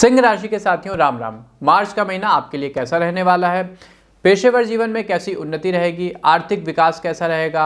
सिंह राशि के साथियों राम राम। मार्च का महीना आपके लिए कैसा रहने वाला है? पेशेवर जीवन में कैसी उन्नति रहेगी? आर्थिक विकास कैसा रहेगा?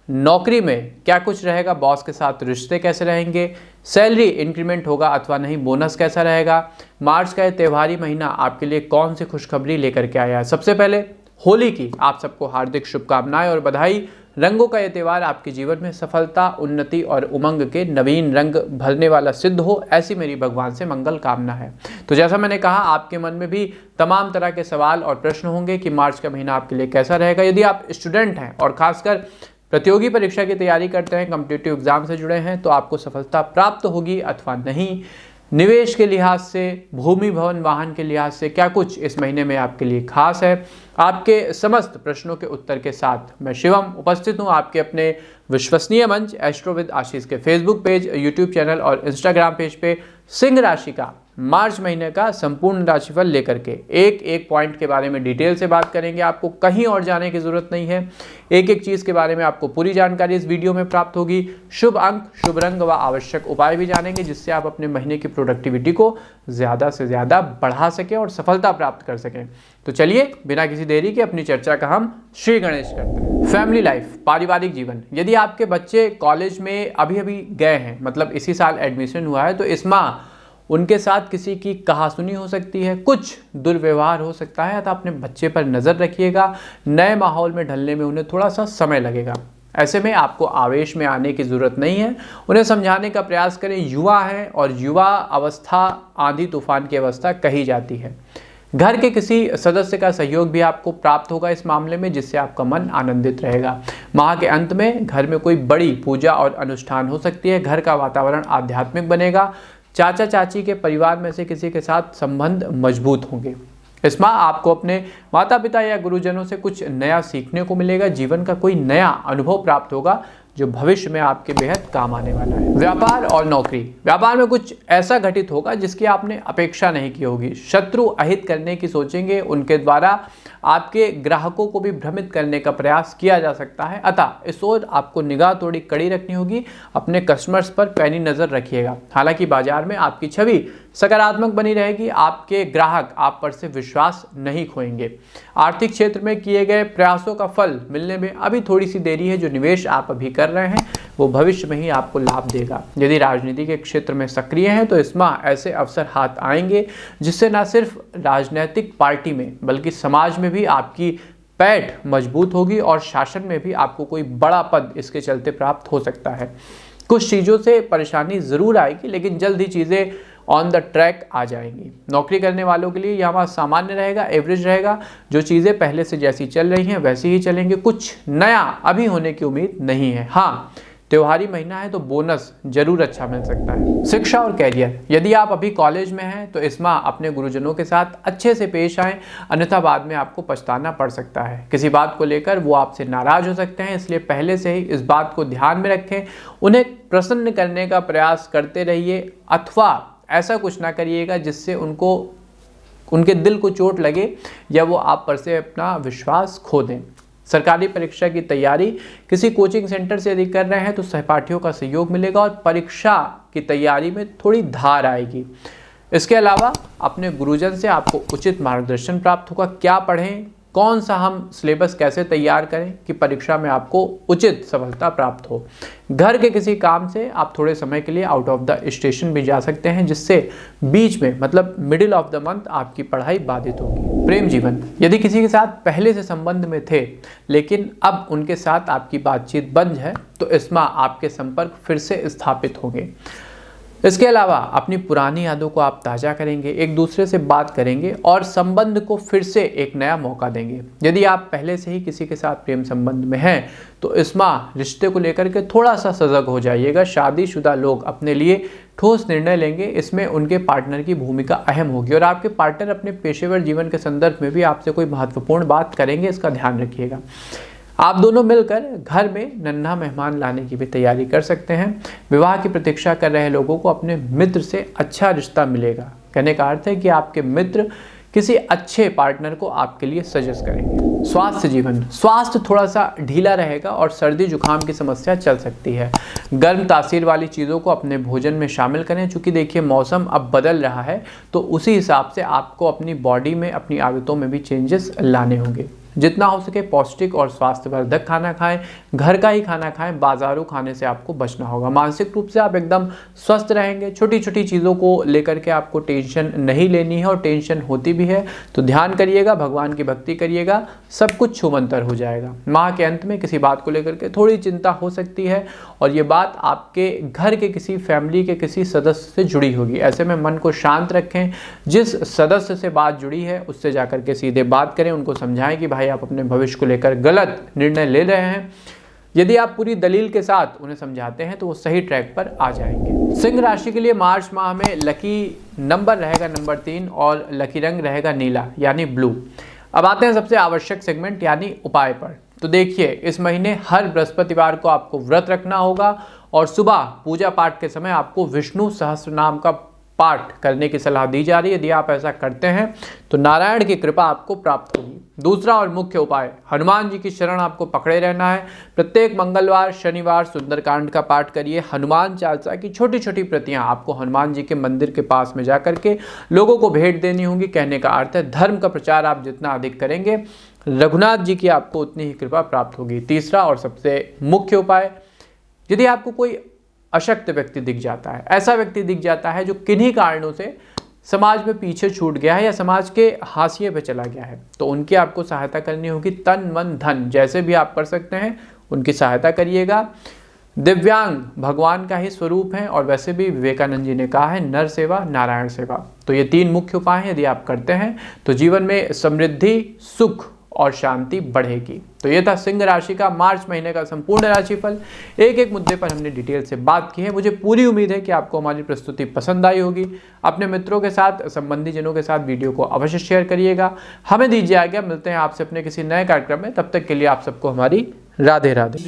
नौकरी में क्या कुछ रहेगा? बॉस के साथ रिश्ते कैसे रहेंगे? सैलरी इंक्रीमेंट होगा अथवा नहीं? बोनस कैसा रहेगा? मार्च का यह त्योहारी महीना आपके लिए कौन सी खुशखबरी लेकर के आया है? सबसे पहले होली की आप सबको हार्दिक शुभकामनाएं और बधाई। रंगों का यह त्यौहार आपके जीवन में सफलता, उन्नति और उमंग के नवीन रंग भरने वाला सिद्ध हो, ऐसी मेरी भगवान से मंगल कामना है। तो जैसा मैंने कहा, आपके मन में भी तमाम तरह के सवाल और प्रश्न होंगे कि मार्च का महीना आपके लिए कैसा रहेगा। यदि आप स्टूडेंट हैं और खासकर प्रतियोगी परीक्षा की तैयारी करते हैं, कॉम्पिटिटिव एग्जाम से जुड़े हैं, तो आपको सफलता प्राप्त होगी अथवा नहीं। निवेश के लिहाज से, भूमि भवन वाहन के लिहाज से क्या कुछ इस महीने में आपके लिए खास है? आपके समस्त प्रश्नों के उत्तर के साथ मैं शिवम उपस्थित हूं आपके अपने विश्वसनीय मंच एस्ट्रोविद आशीष के फेसबुक पेज, यूट्यूब चैनल और इंस्टाग्राम पेज पे सिंह राशि का मार्च महीने का संपूर्ण राशिफल लेकर के एक एक पॉइंट के बारे में डिटेल से बात करेंगे। आपको कहीं और जाने की जरूरत नहीं है। एक एक चीज़ के बारे में आपको पूरी जानकारी इस वीडियो में प्राप्त होगी। शुभ अंक, शुभ रंग व आवश्यक उपाय भी जानेंगे, जिससे आप अपने महीने की प्रोडक्टिविटी को ज़्यादा से ज़्यादा बढ़ा सकें और सफलता प्राप्त कर सकें। तो चलिए बिना किसी देरी के अपनी चर्चा का हम श्री गणेश करते हैं। फैमिली लाइफ, पारिवारिक जीवन। यदि आपके बच्चे कॉलेज में अभी अभी गए हैं, मतलब इसी साल एडमिशन हुआ है, तो इस माह उनके साथ किसी की कहासुनी हो सकती है, कुछ दुर्व्यवहार हो सकता है, तो अपने बच्चे पर नज़र रखिएगा। नए माहौल में ढलने में उन्हें थोड़ा सा समय लगेगा। ऐसे में आपको आवेश में आने की ज़रूरत नहीं है, उन्हें समझाने का प्रयास करें। युवा हैं और युवा अवस्था आंधी तूफान की अवस्था कही जाती है। घर के किसी सदस्य का सहयोग भी आपको प्राप्त होगा इस मामले में, जिससे आपका मन आनंदित रहेगा। माह के अंत में घर में कोई बड़ी पूजा और अनुष्ठान हो सकती है। घर का वातावरण आध्यात्मिक बनेगा। चाचा चाची के परिवार में से किसी के साथ संबंध मजबूत होंगे। इस माह आपको अपने माता पिता या गुरुजनों से कुछ नया सीखने को मिलेगा। जीवन का कोई नया अनुभव प्राप्त होगा जो भविष्य में आपके बेहद काम आने वाला है। व्यापार और नौकरी। व्यापार में कुछ ऐसा घटित होगा जिसकी आपने अपेक्षा नहीं की होगी। शत्रु अहित करने की सोचेंगे, उनके द्वारा आपके ग्राहकों को भी भ्रमित करने का प्रयास किया जा सकता है। अतः इस ओर आपको निगाह थोड़ी कड़ी रखनी होगी। अपने कस्टमर्स पर पैनी नज़र रखिएगा। हालांकि बाजार में आपकी छवि सकारात्मक बनी रहेगी। आपके ग्राहक आप पर से विश्वास नहीं खोएंगे। आर्थिक क्षेत्र में किए गए प्रयासों का फल मिलने में अभी थोड़ी सी देरी है। जो निवेश आप अभी कर रहे हैं वो भविष्य में ही आपको लाभ देगा। यदि राजनीति के क्षेत्र में सक्रिय हैं तो इस माह ऐसे अवसर हाथ आएंगे जिससे न सिर्फ राजनीतिक पार्टी में बल्कि समाज में भी आपकी पैठ मजबूत होगी और शासन में भी आपको कोई बड़ा पद इसके चलते प्राप्त हो सकता है। कुछ चीज़ों से परेशानी ज़रूर आएगी, लेकिन जल्द ही चीज़ें ऑन द ट्रैक आ जाएंगी। नौकरी करने वालों के लिए यह माह सामान्य रहेगा, एवरेज रहेगा। जो चीज़ें पहले से जैसी चल रही हैं वैसी ही चलेंगे। कुछ नया अभी होने की उम्मीद नहीं है। हाँ, त्योहारी महीना है तो बोनस जरूर अच्छा मिल सकता है। शिक्षा और कैरियर। यदि आप अभी कॉलेज में हैं तो इस माह अपने गुरुजनों के साथ अच्छे से पेश आएं, अन्यथा बाद में आपको पछताना पड़ सकता है। किसी बात को लेकर वो आपसे नाराज हो सकते हैं, इसलिए पहले से ही इस बात को ध्यान में रखें। उन्हें प्रसन्न करने का प्रयास करते रहिए, अथवा ऐसा कुछ ना करिएगा जिससे उनके दिल को चोट लगे या वो आप पर से अपना विश्वास खो दें। सरकारी परीक्षा की तैयारी किसी कोचिंग सेंटर से यदि कर रहे हैं तो सहपाठियों का सहयोग मिलेगा और परीक्षा की तैयारी में थोड़ी धार आएगी। इसके अलावा अपने गुरुजन से आपको उचित मार्गदर्शन प्राप्त होगा। क्या पढ़ें, कौन सा हम सिलेबस कैसे तैयार करें कि परीक्षा में आपको उचित सफलता प्राप्त हो। घर के किसी काम से आप थोड़े समय के लिए आउट ऑफ द स्टेशन भी जा सकते हैं, जिससे बीच में मतलब मिडिल ऑफ द मंथ आपकी पढ़ाई बाधित होगी। प्रेम जीवन। यदि किसी के साथ पहले से संबंध में थे लेकिन अब उनके साथ आपकी बातचीत बंद है तो इस माह आपके संपर्क फिर से स्थापित होंगे। इसके अलावा अपनी पुरानी यादों को आप ताज़ा करेंगे, एक दूसरे से बात करेंगे और संबंध को फिर से एक नया मौका देंगे। यदि आप पहले से ही किसी के साथ प्रेम संबंध में हैं तो इस माह रिश्ते को लेकर के थोड़ा सा सजग हो जाइएगा। शादीशुदा लोग अपने लिए ठोस निर्णय लेंगे, इसमें उनके पार्टनर की भूमिका अहम होगी और आपके पार्टनर अपने पेशेवर जीवन के संदर्भ में भी आपसे कोई महत्वपूर्ण बात करेंगे, इसका ध्यान रखिएगा। आप दोनों मिलकर घर में नन्हा मेहमान लाने की भी तैयारी कर सकते हैं। विवाह की प्रतीक्षा कर रहे लोगों को अपने मित्र से अच्छा रिश्ता मिलेगा। कहने का अर्थ है कि आपके मित्र किसी अच्छे पार्टनर को आपके लिए सजेस्ट करेंगे। स्वास्थ्य जीवन, स्वास्थ्य थोड़ा सा ढीला रहेगा और सर्दी जुकाम की समस्या चल सकती है। गर्म तासीर वाली चीज़ों को अपने भोजन में शामिल करें, चूँकि देखिए मौसम अब बदल रहा है तो उसी हिसाब से आपको अपनी बॉडी में, अपनी आदतों में भी चेंजेस लाने होंगे। जितना हो सके पौष्टिक और स्वास्थ्यवर्धक खाना खाएं, घर का ही खाना खाएं, बाजारू खाने से आपको बचना होगा। मानसिक रूप से आप एकदम स्वस्थ रहेंगे। छोटी छोटी चीज़ों को लेकर के आपको टेंशन नहीं लेनी है, और टेंशन होती भी है तो ध्यान करिएगा, भगवान की भक्ति करिएगा, सब कुछ छूमंतर हो जाएगा। माह के अंत में किसी बात को लेकर के थोड़ी चिंता हो सकती है, और ये बात आपके घर के किसी फैमिली के किसी सदस्य से जुड़ी होगी। ऐसे में मन को शांत रखें, जिस सदस्य से बात जुड़ी है उससे जाकर के सीधे बात करें, उनको समझाएं कि भाई आप अपने भविष्य को लेकर गलत निर्णय ले रहे हैं। यदि आप पूरी दलील के साथ उन्हें समझाते हैं तो वो सही ट्रैक पर आ जाएंगे। सिंह राशि के लिए मार्च माह में लकी नंबर रहेगा नंबर 3 और लकी रंग रहेगा नीला यानी ब्लू। अब आते हैं सबसे आवश्यक सेगमेंट यानी उपाय पर। तो देखिए इस महीने हर बृहस्पतिवार को आपको व्रत रखना होगा, और सुबह पूजा पाठ के समय आपको विष्णु सहस्त्र नाम का पाठ करने की सलाह दी जा रही है। यदि आप ऐसा करते हैं तो नारायण की कृपा आपको प्राप्त होगी। दूसरा और मुख्य उपाय, हनुमान जी की शरण आपको पकड़े रहना है। प्रत्येक मंगलवार, शनिवार सुंदरकांड का पाठ करिए। हनुमान चालीसा की छोटी छोटी प्रतियां आपको हनुमान जी के मंदिर के पास में जाकर के लोगों को भेंट देनी होंगी। कहने का अर्थ है धर्म का प्रचार आप जितना अधिक करेंगे, रघुनाथ जी की आपको उतनी ही कृपा प्राप्त होगी। तीसरा और सबसे मुख्य उपाय, यदि आपको कोई अशक्त व्यक्ति दिख जाता है, ऐसा व्यक्ति दिख जाता है जो किन्हीं कारणों से समाज में पीछे छूट गया है या समाज के हाशिए पे चला गया है, तो उनकी आपको सहायता करनी होगी। तन मन धन जैसे भी आप कर सकते हैं उनकी सहायता करिएगा। दिव्यांग भगवान का ही स्वरूप है, और वैसे भी विवेकानंद जी ने कहा है नर सेवा नारायण सेवा। तो ये 3 मुख्य उपाय हैं, यदि आप करते हैं तो जीवन में समृद्धि, सुख और शांति बढ़ेगी। तो ये था सिंह राशि का मार्च महीने का संपूर्ण राशिफल। एक एक मुद्दे पर हमने डिटेल से बात की है। मुझे पूरी उम्मीद है कि आपको हमारी प्रस्तुति पसंद आई होगी। अपने मित्रों के साथ, संबंधी जनों के साथ वीडियो को अवश्य शेयर करिएगा। हमें दीजिए आज्ञा, मिलते हैं आपसे अपने किसी नए कार्यक्रम में। तब तक के लिए आप सबको हमारी राधे राधे।